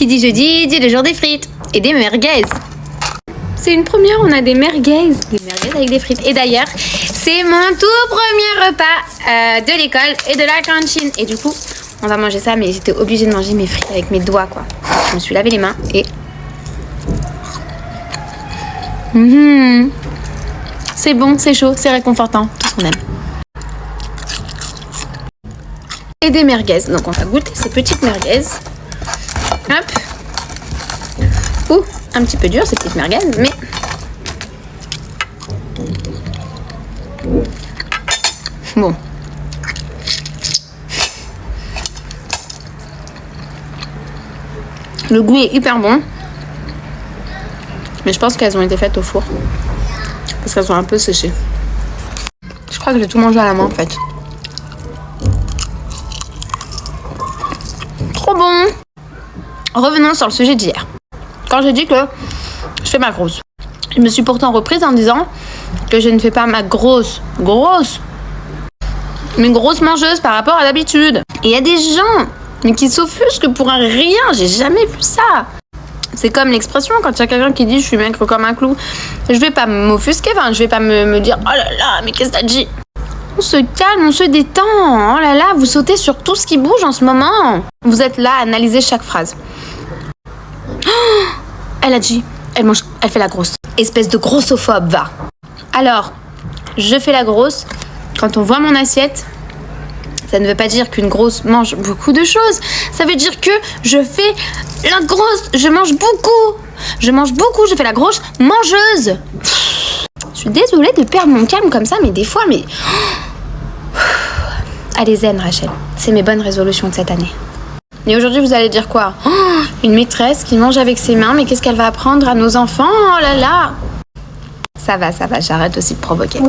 Qui dit jeudi, dit le jour des frites et des merguez. C'est une première, on a des merguez avec des frites. Et d'ailleurs, c'est mon tout premier repas de l'école et de la cantine. Et du coup, on va manger ça, mais j'étais obligée de manger mes frites avec mes doigts, quoi. Je me suis lavé les mains et... C'est bon, c'est chaud, c'est réconfortant, tout ce qu'on aime. Et des merguez. Donc on va goûter ces petites merguez. Hop. Ouh, un petit peu dur ces petites merguez, mais... Bon. Le goût est hyper bon. Mais je pense qu'elles ont été faites au four. Parce qu'elles sont un peu séchées. Je crois que j'ai tout mangé à la main en fait. Trop bon! Revenons sur le sujet d'hier. Quand j'ai dit que je fais ma grosse. Je me suis pourtant reprise en disant que je ne fais pas ma grosse, mais grosse mangeuse par rapport à d'habitude. Et il y a des gens mais qui s'offusquent pour un rien. J'ai jamais vu ça. C'est comme l'expression quand il y a quelqu'un qui dit je suis maigre comme un clou. Je vais pas m'offusquer, enfin, je vais pas me dire oh là là, mais qu'est-ce que t'as dit? On se calme, on se détend. Oh là là, vous sautez sur tout ce qui bouge en ce moment. Vous êtes là à analyser chaque phrase. Oh, elle a dit, elle fait la grosse. Espèce de grossophobe, va. Alors, je fais la grosse. Quand on voit mon assiette, ça ne veut pas dire qu'une grosse mange beaucoup de choses. Ça veut dire que je fais la grosse. Je mange beaucoup. Je fais la grosse mangeuse. Je suis désolée de perdre mon calme comme ça, mais des fois, mais... Allez zen, Rachel. C'est mes bonnes résolutions de cette année. Et aujourd'hui, vous allez dire quoi? Une maîtresse qui mange avec ses mains, mais qu'est-ce qu'elle va apprendre à nos enfants? Oh là là! Ça va, j'arrête aussi de provoquer.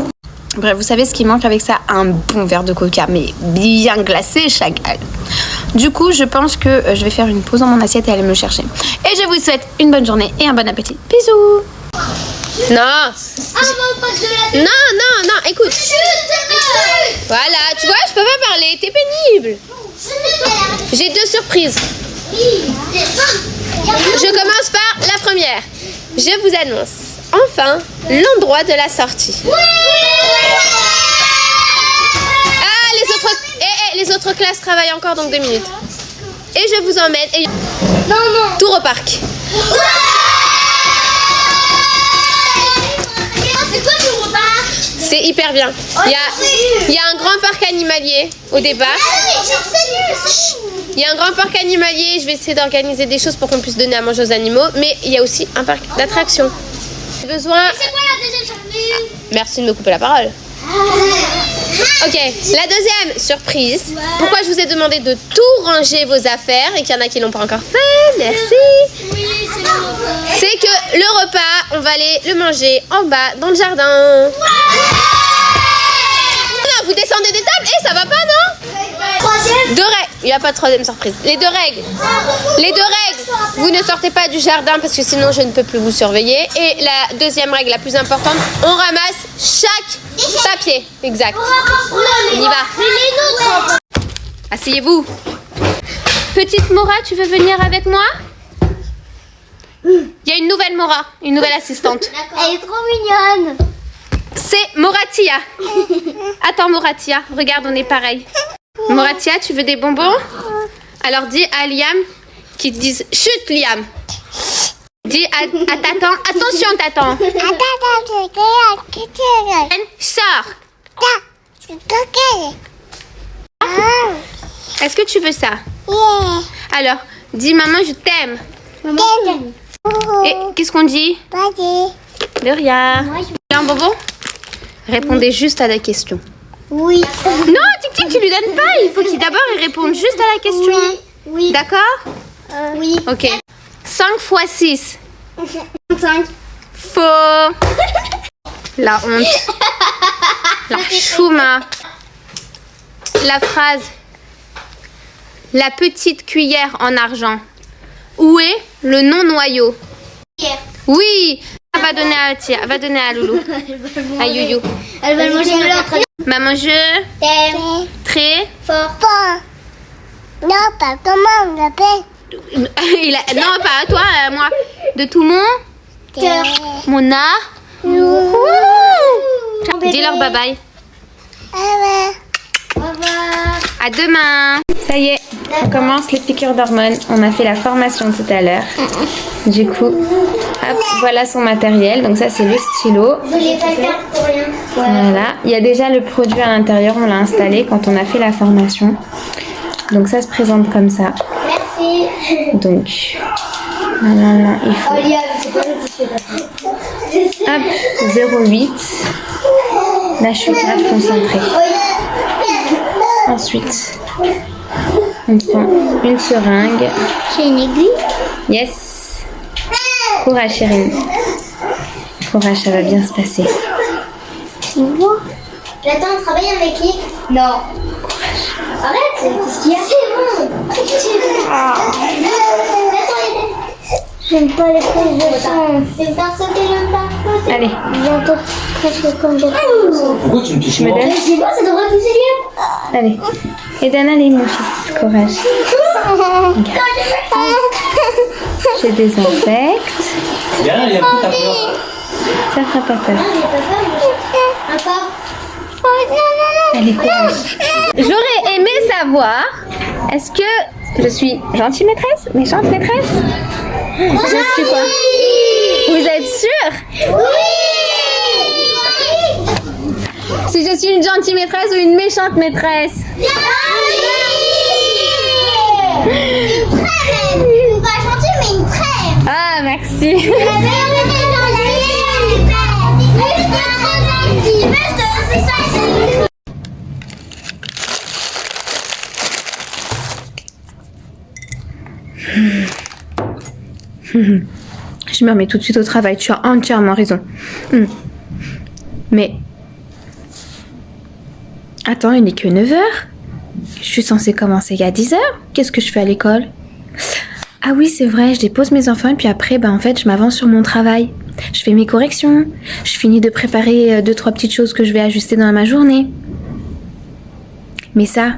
Bref, vous savez ce qui manque avec ça? Un bon verre de coca, mais bien glacé, chacal. Du coup, je pense que je vais faire une pause dans mon assiette et aller me le chercher. Et je vous souhaite une bonne journée et un bon appétit. Bisous! Non! Non, écoute! Voilà, tu vois, je peux pas parler, t'es pénible! J'ai 2 surprises. Je commence par la première. Je vous annonce enfin l'endroit de la sortie. Ah, les autres classes travaillent encore, donc 2 minutes. Et je vous emmène tour au parc. C'est hyper bien. Il y a un grand parc animalier au départ. Il y a un grand parc animalier. Je vais essayer d'organiser des choses pour qu'on puisse donner à manger aux animaux. Mais il y a aussi un parc d'attractions. J'ai besoin... C'est quoi la deuxième surprise? Merci de me couper la parole. Ok, la deuxième surprise. Pourquoi je vous ai demandé de tout ranger vos affaires et qu'il y en a qui l'ont pas encore fait. Merci. Oui, c'est le repas. C'est que le repas, on va aller le manger en bas dans le jardin. Non, vous descendez des tables et ça va pas, non? Troisième. 2 règles. Il n'y a pas de troisième surprise. Les 2 règles. Vous ne sortez pas du jardin parce que sinon je ne peux plus vous surveiller. Et la deuxième règle, la plus importante, on ramasse chaque papier. Exact. On y va. Asseyez-vous. Petite Mora, tu veux venir avec moi? Il y a une nouvelle Mora, une nouvelle assistante. Elle est trop mignonne. C'est Moratia. Attends Moratia, regarde, on est pareil. Moratia, tu veux des bonbons? Alors dis à Liam qu'ils te disent chut Liam. Dis à Tatan, attention Tatan. Sors. Est-ce que tu veux ça? Alors, dis maman je t'aime. Et qu'est-ce qu'on dit? De rien. Un bonbon? Répondez juste à la question. Oui. Non, Tic-Tic, tu lui donnes pas. Il faut qu'il d'abord réponde juste à la question. Oui. D'accord? Oui. Ok. 5 x 6. 5. Faux. La honte. La chouma. La phrase. La petite cuillère en argent. Où est le non-noyau? Oui. Va donner à Tia, va donner à Loulou. À Youyou. Elle va manger de l'autre. Maman, je T'aime très fort. Non, pas comment on l'appelle. Non, pas à toi, à moi. De tout mon Cœur. Mon art. Dis-leur bye bye. Au revoir. À demain. Ça y est, on commence les piqûres d'hormones. On a fait la formation tout à l'heure. Du coup, hop, voilà son matériel. Donc ça, c'est le stylo. Je l'ai pas fait pour rien. Voilà. Il y a déjà le produit à l'intérieur. On l'a installé quand on a fait la formation. Donc ça se présente comme ça. Merci. Donc, voilà, il faut... Olia, c'est pas ça. Hop, 0,8. Là, je suis grave concentrée. Ensuite, on prend une seringue. J'ai une aiguille. Yes. Courage, chérie. Courage, ça va bien se passer. Tu vois? J'attends, on travaille en équipe. Non. Arrête, qu'est-ce qu'il y a? C'est bon. J'aime pas les prises de sang. C'est parce que j'aime pas. Allez, Bientôt presque comme des Pourquoi tu me touches je me moi donne. Je sais pas, ça devrait pousser bien. Allez. Et donne, allez, mon fils. Courage. Je désinfecte. Viens, il y a un peu ta peur. Ça fera pas peur. J'ai pas peur. Encore. Allez, courage. J'aurais aimé savoir, est-ce que je suis gentille maîtresse, méchante maîtresse? Je suis quoi? Vous êtes sûre? Si je suis une gentille maîtresse ou une méchante maîtresse? Pas gentille, mais une très. Ah, merci. Je me remets tout de suite au travail, tu as entièrement raison. Mais... Attends, il n'est que 9h. Je suis censée commencer il y a 10h. Qu'est-ce que je fais à l'école? Ah oui, c'est vrai, je dépose mes enfants et puis après, en fait, je m'avance sur mon travail. Je fais mes corrections. Je finis de préparer 2-3 petites choses que je vais ajuster dans ma journée. Mais ça,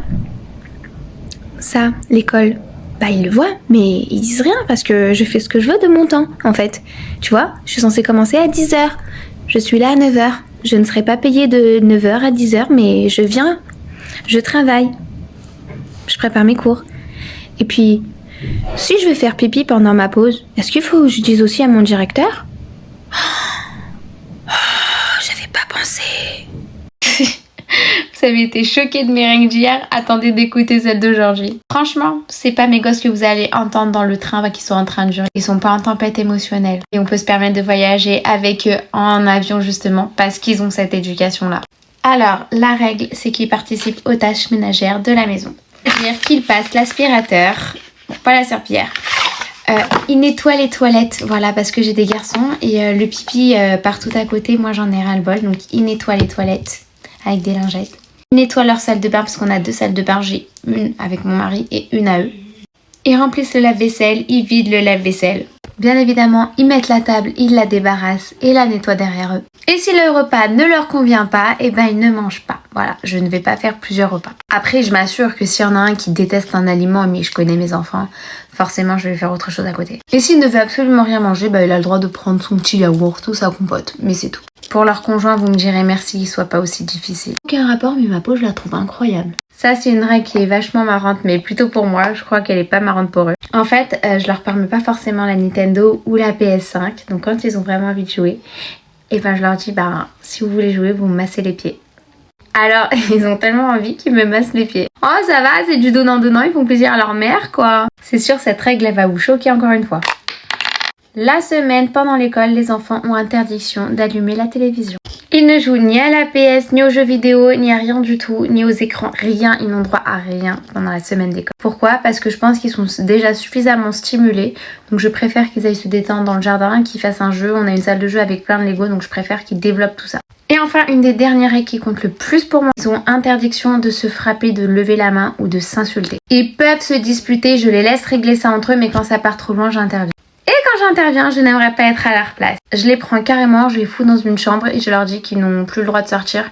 l'école... ils le voient, mais ils disent rien parce que je fais ce que je veux de mon temps, en fait. Tu vois, je suis censée commencer à 10h. Je suis là à 9h. Je ne serai pas payée de 9h à 10h, mais je viens, je travaille. Je prépare mes cours. Et puis, si je veux faire pipi pendant ma pause, est-ce qu'il faut que je dise aussi à mon directeur? J'avais pas pensé. Vous avez été choqués de mes règles d'hier, attendez d'écouter celle d'aujourd'hui. Franchement, c'est pas mes gosses que vous allez entendre dans le train qui sont en train de jurer. Ils sont pas en tempête émotionnelle. Et on peut se permettre de voyager avec eux en avion justement parce qu'ils ont cette éducation-là. Alors, la règle, c'est qu'ils participent aux tâches ménagères de la maison. C'est-à-dire qu'ils passent l'aspirateur, pas la serpillière. Ils nettoient les toilettes, voilà, parce que j'ai des garçons et le pipi partout à côté, moi j'en ai ras-le-bol. Donc ils nettoient les toilettes avec des lingettes. Ils nettoient leur salle de bain parce qu'on a 2 salles de bain, j'ai une avec mon mari et une à eux. Ils remplissent le lave-vaisselle, ils vident le lave-vaisselle. Bien évidemment, ils mettent la table, ils la débarrassent et la nettoient derrière eux. Et si le repas ne leur convient pas, ils ne mangent pas. Voilà, je ne vais pas faire plusieurs repas. Après, je m'assure que s'il y en a un qui déteste un aliment, mais je connais mes enfants, forcément je vais faire autre chose à côté. Et s'il ne veut absolument rien manger, il a le droit de prendre son petit yaourt ou sa compote, mais c'est tout. Pour leur conjoint, vous me direz merci, qu'il soit pas aussi difficile. Aucun rapport, mais ma peau, je la trouve incroyable. Ça, c'est une règle qui est vachement marrante, mais plutôt pour moi. Je crois qu'elle est pas marrante pour eux. En fait, je leur permets pas forcément la Nintendo ou la PS5. Donc quand ils ont vraiment envie de jouer, et je leur dis, si vous voulez jouer, vous me massez les pieds. Alors, ils ont tellement envie qu'ils me massent les pieds. Oh, ça va, c'est du donnant-donnant, ils font plaisir à leur mère, quoi. C'est sûr, cette règle, elle va vous choquer encore une fois. La semaine, pendant l'école, les enfants ont interdiction d'allumer la télévision. Ils ne jouent ni à la PS, ni aux jeux vidéo, ni à rien du tout, ni aux écrans. Rien, ils n'ont droit à rien pendant la semaine d'école. Pourquoi? Parce que je pense qu'ils sont déjà suffisamment stimulés. Donc je préfère qu'ils aillent se détendre dans le jardin, qu'ils fassent un jeu. On a une salle de jeu avec plein de Lego, donc je préfère qu'ils développent tout ça. Et enfin, une des dernières règles qui compte le plus pour moi, ils ont interdiction de se frapper, de lever la main ou de s'insulter. Ils peuvent se disputer, je les laisse régler ça entre eux, mais quand ça part trop loin, j'interdis. Et quand j'interviens, je n'aimerais pas être à leur place. Je les prends carrément, je les fous dans une chambre et je leur dis qu'ils n'ont plus le droit de sortir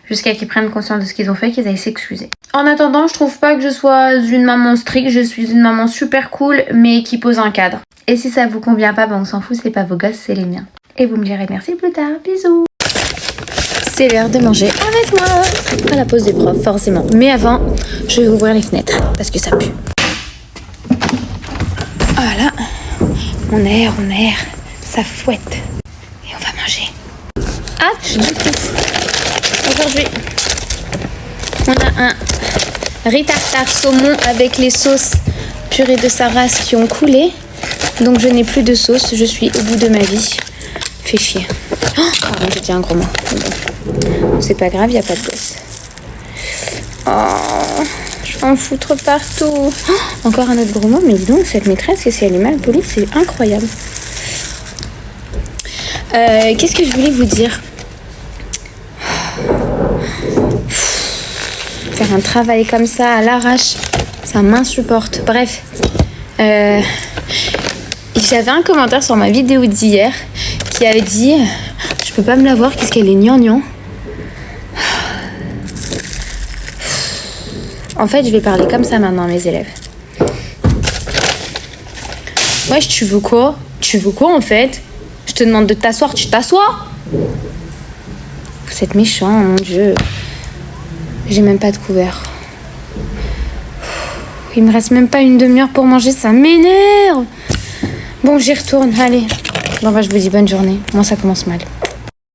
jusqu'à qu'ils prennent conscience de ce qu'ils ont fait et qu'ils aillent s'excuser. En attendant, je trouve pas que je sois une maman stricte, je suis une maman super cool mais qui pose un cadre. Et si ça vous convient pas, ben on s'en fout, c'est pas vos gosses, c'est les miens. Et vous me direz merci plus tard, bisous. C'est l'heure de manger avec moi à la pause des profs, forcément. Mais avant, je vais ouvrir les fenêtres parce que ça pue. Voilà, on aère, ça fouette. Et on va manger. Ah, je dis tout. Aujourd'hui, on a un riz tartare saumon avec les sauces purée de sa race qui ont coulé. Donc je n'ai plus de sauce, je suis au bout de ma vie. Fait chier. Oh, pardon, j'ai dit un gros mot. Bon. C'est pas grave, il n'y a pas de gosse. Oh, je vais en foutre partout. Oh, encore un autre gros mot, mais dis donc, cette maîtresse, si elle est mal polie, c'est incroyable. Qu'est-ce que je voulais vous dire? Faire un travail comme ça à l'arrache, ça m'insupporte. Bref, j'avais un commentaire sur ma vidéo d'hier qui avait dit « Je peux pas me la voir, qu'est-ce qu'elle est gnangnan ?» En fait, je vais parler comme ça maintenant à mes élèves. Wesh, tu veux quoi? Tu veux quoi en fait? Je te demande de t'asseoir, tu t'assois? Vous êtes méchants, mon Dieu. J'ai même pas de couvert. Il me reste même pas une demi-heure pour manger, ça m'énerve. Bon, j'y retourne, allez. Bon, bah, je vous dis bonne journée. Moi, ça commence mal.